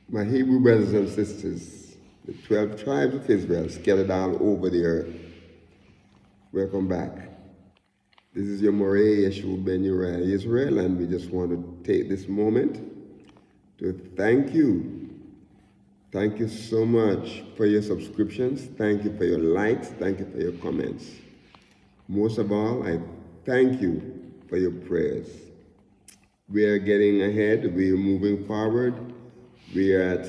My Hebrew brothers and sisters, the 12 tribes of Israel scattered all over the earth. Welcome back. This is your Moreh Yeshua Ben Uriah Israel, and we just want to take this moment to thank you. Thank you so much for your subscriptions. Thank you for your likes. Thank you for your comments. Most of all, I thank you for your prayers. We are getting ahead. We are moving forward. We are at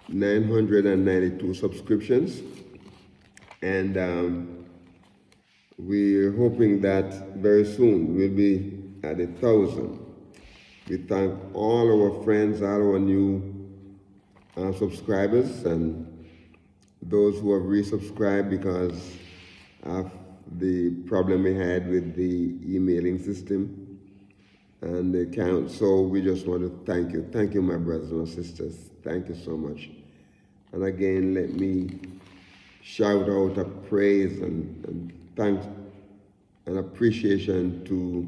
992 subscriptions. And we're hoping that very soon we'll be at 1,000. We thank all our friends, all our new subscribers, and those who have resubscribed because of the problem we had with the emailing system and the account. So we just want to thank you. Thank you, my brothers and sisters. Thank you so much. And again, let me shout out a praise and thanks and appreciation to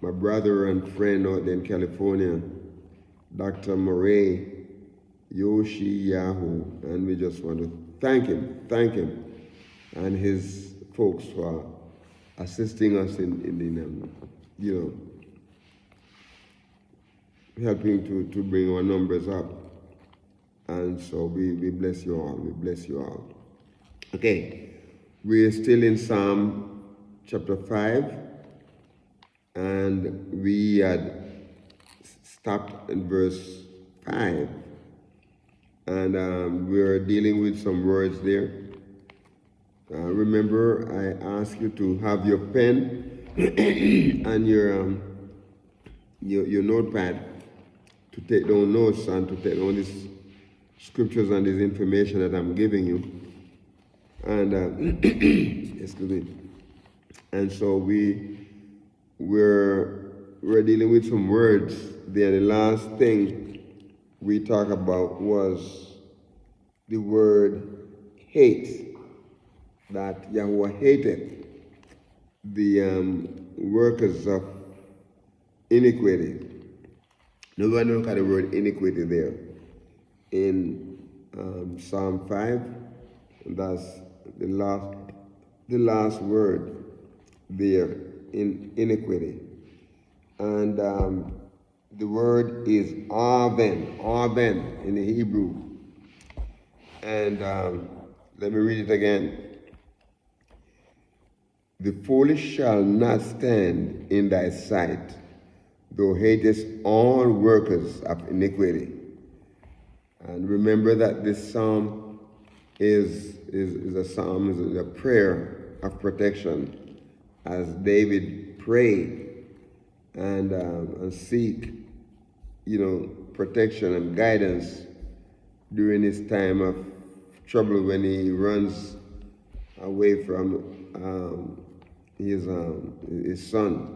my brother and friend out there in California, Dr. Murray YAHUAH, and we just want to thank him and his folks for assisting us in helping to bring our numbers up. And so we bless you all. We bless you all. Okay, we're still in Psalm chapter 5, and we had stopped in verse 5. And we're dealing with some words there. Remember, I asked you to have your pen and your notepad to take down notes and to take down these scriptures and this information that I'm giving you. And excuse me. And so we're dealing with some words. Then the last thing we talked about was the word hate, that YAHUAH hated the workers of iniquity. Now we're going to look at the word iniquity there in Psalm 5, and that's the last word there in iniquity. And the word is arven in the Hebrew. And let me read it again. The foolish shall not stand in thy sight, thou hatest all workers of iniquity. And remember that this psalm is a prayer of protection, as David prayed and seek, protection and guidance during his time of trouble when he runs away from his son.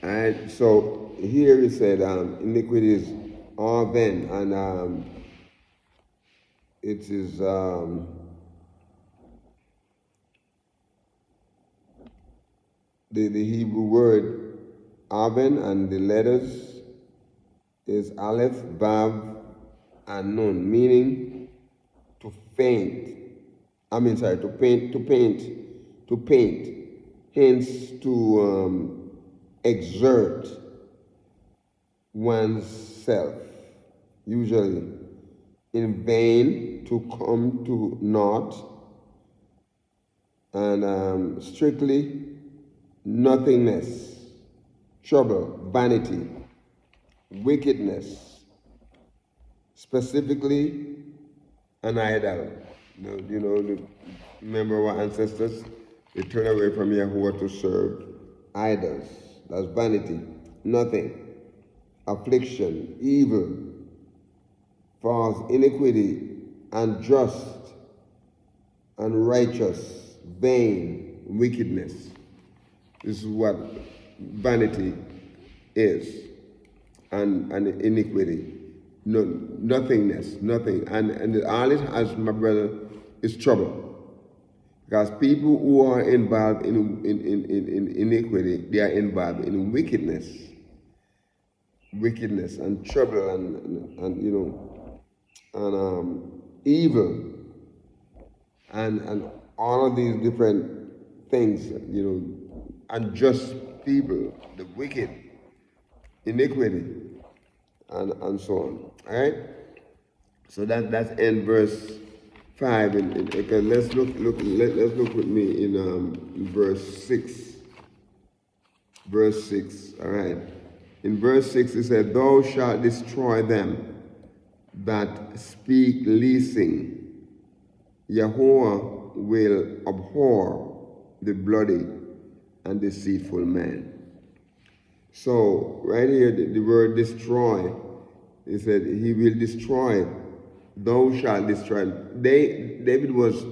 And so here he said, iniquity is arven, and it is the Hebrew word arven, and the letters is aleph, vav, and nun, meaning to faint. To paint, hence to exert one's self, usually in vain, to come to naught, and strictly nothingness, trouble, vanity, wickedness, specifically an idol. Remember our ancestors, they turned away from YAHUAH to serve idols. That's vanity, nothing, affliction, evil, false, iniquity, unjust, unrighteous, vain, wickedness. This is what vanity is, and iniquity. No, nothingness, nothing. And all it has, my brother, is trouble. Because people who are involved in iniquity, they are involved in wickedness. wickedness and trouble and you know, and evil and all of these different things, you know, unjust people, the wicked, iniquity, and so on. All right. So that's in verse 5. Okay, let's look with me in verse 6. Verse 6. All right. In verse 6 it said, "Thou shalt destroy them that speak leasing. YAHUAH will abhor the bloody and deceitful man." So right here, the word destroy, he said, he will destroy. Thou shalt destroy. David was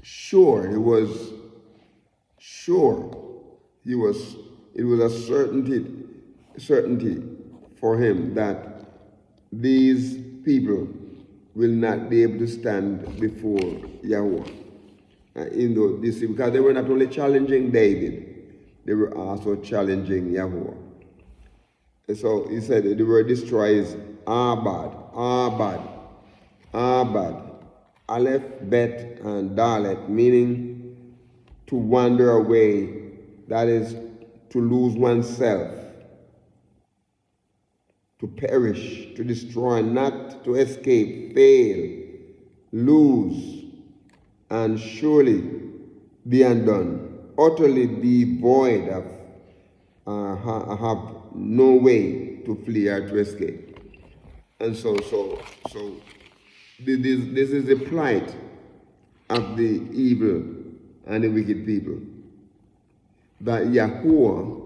sure. He was sure. It was a certainty for him that these people will not be able to stand before YAHUAH. Because they were not only challenging David, they were also challenging YAHUAH. And so he said the word destroy is abad, aleph, bet, and dalet, meaning to wander away, that is, to lose oneself, to perish, to destroy, not to escape, fail, lose, and surely be undone, utterly devoid of, have no way to flee or to escape. And so this is the plight of the evil and the wicked people, that YAHUAH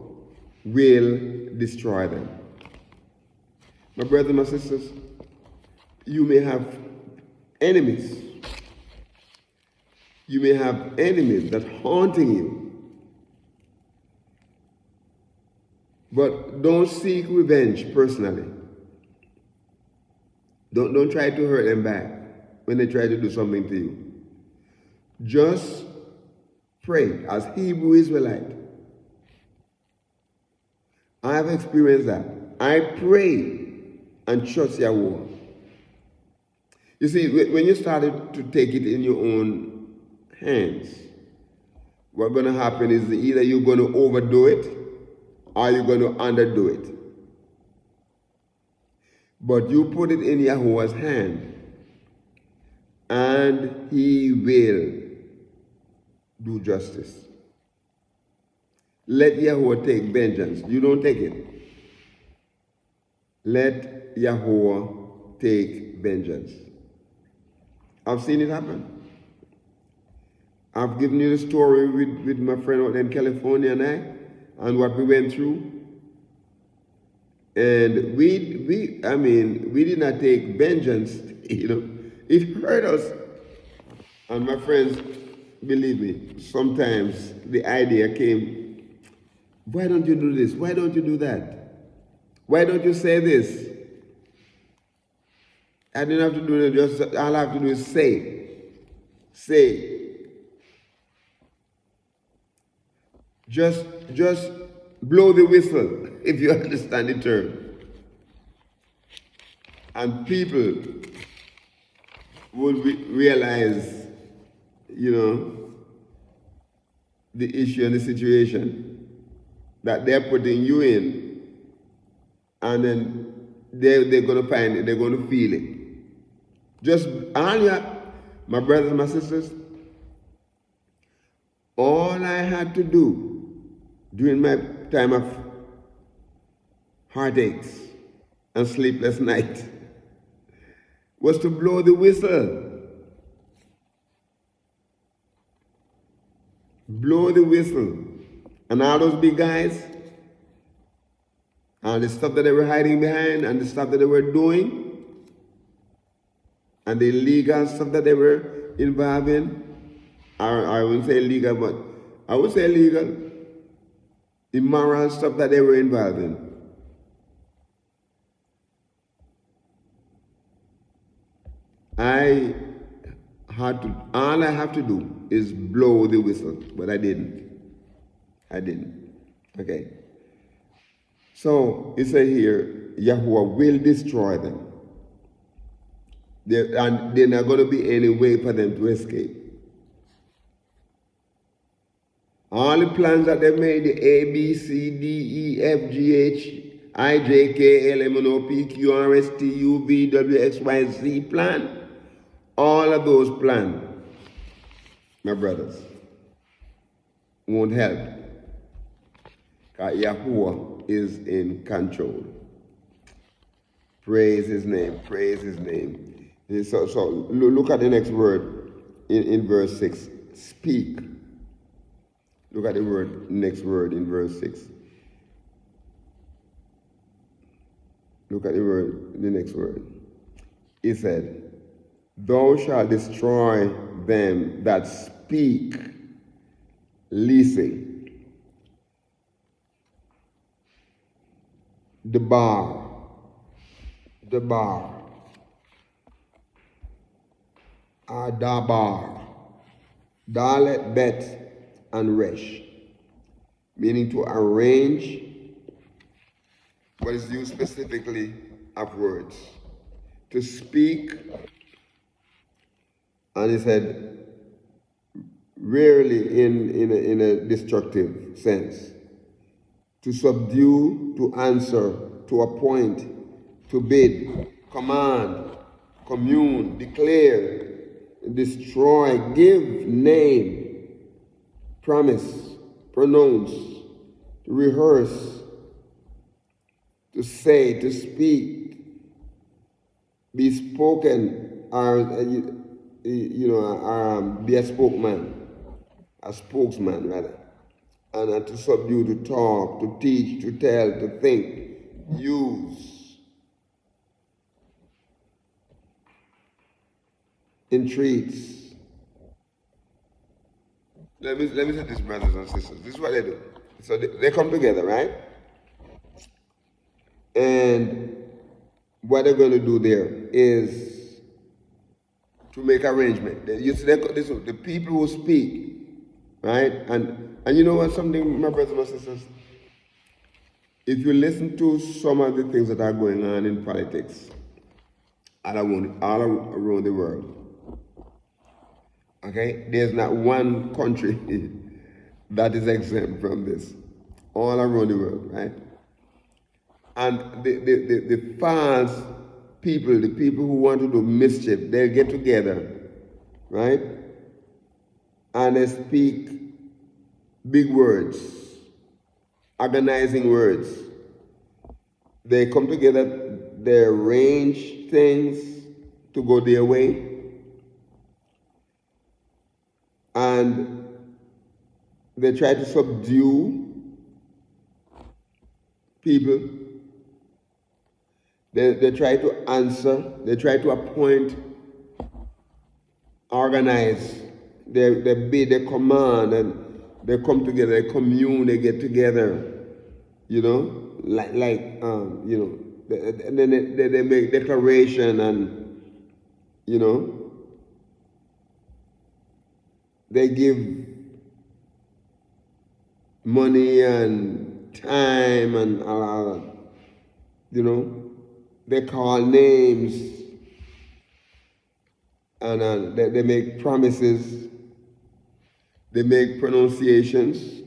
will destroy them. My brothers and my sisters, you may have enemies. You may have enemies that are haunting you. But don't seek revenge personally. Don't try to hurt them back when they try to do something to you. Just pray as Hebrew Israelite. I have experienced that. I pray and trust YAHUAH. You see, when you started to take it in your own hands, what's going to happen is either you're going to overdo it or you're going to underdo it. But you put it in YAHUAH's hand, and he will do justice. Let YAHUAH take vengeance. You don't take it. Let YAHUAH take vengeance. I've seen it happen. I've given you the story with my friend out in California and what we went through. And we did not take vengeance, you know. It hurt us. And my friends, believe me, sometimes the idea came, why don't you do this? Why don't you do that? Why don't you say this? I didn't have to do it, just all I have to do is say. Say. Just blow the whistle, if you understand the term. And people would realize, you know, the issue and the situation that they're putting you in, and then they're going to find it, they're going to feel it. Just, my brothers and my sisters, all I had to do during my time of heartaches and sleepless night was to blow the whistle. Blow the whistle. And all those big guys, and the stuff that they were hiding behind, and the stuff that they were doing, and the illegal stuff that they were involved in, I wouldn't say illegal, but I would say illegal, immoral stuff that they were involved in. All I have to do is blow the whistle, but I didn't. Okay. So it says here, Yahuwah will destroy them. And there's not going to be any way for them to escape. All the plans that they made, the A, B, C, D, E, F, G, H, I, J, K, L, M, N, O, P, Q, R, S, T, U, V, W, X, Y, Z plan, all of those plans, my brothers, won't help. Because Yahuwah is in control. Praise his name, praise his name. So look at the next word in verse 6. Speak. Look at the next word in verse 6. Look at the next word. It said, thou shalt destroy them that speak leasing. The bar, Adabar, Dalet, Bet, and Resh, meaning to arrange what is used specifically of words. To speak, and he said, rarely in a destructive sense. To subdue, to answer, to appoint, to bid, command, commune, declare, destroy, give, name, promise, pronounce, to rehearse, to say, to speak, be spoken, or be a spokesman rather, and to subdue, to talk, to teach, to tell, to think, use, entreats. Let me say this, brothers and sisters. This is what they do. So they come together, right? And what they're going to do there is to make arrangement. You see, the people who speak, right? And you know what? Something, my brothers and sisters. If you listen to some of the things that are going on in politics all around the world, okay, there's not one country that is exempt from this. All around the world, right? And the false people, the people who want to do mischief, they get together, right? And they speak big words, organizing words. They come together, they arrange things to go their way. And they try to subdue people. They try to answer, they try to appoint, organize, they bid, they command, and they come together, they commune, they get together, and then they make declaration, and, they give money and time and all that, they call names, and they make promises, they make pronunciations,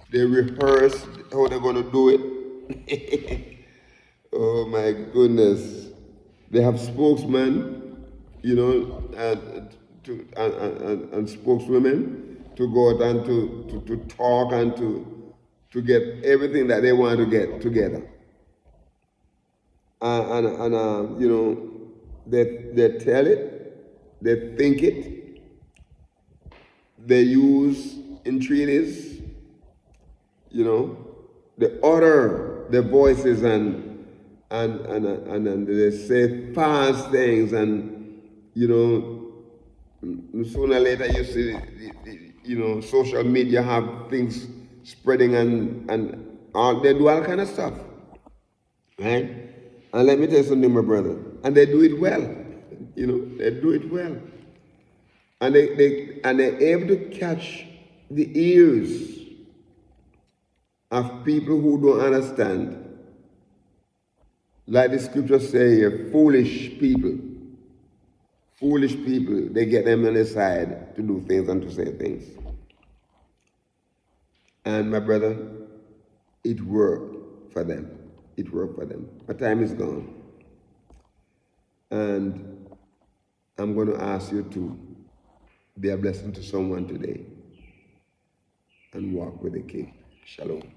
they rehearse how they're going to do it. Oh my goodness. They have spokesmen, and spokeswomen to go out and to talk and to get everything that they want to get together. They tell it, they think it, they use entreaties, they utter their voices and they say fast things, and sooner or later you see social media have things spreading and they do all kind of stuff, right? And let me tell you something, my brother. And they do it well. They do it well. And they're able to catch the ears of people who don't understand Like the scriptures say here, foolish people, they get them on the side to do things and to say things. And my brother, it worked for them. It worked for them. My time is gone. And I'm going to ask you to be a blessing to someone today and walk with the King. Shalom.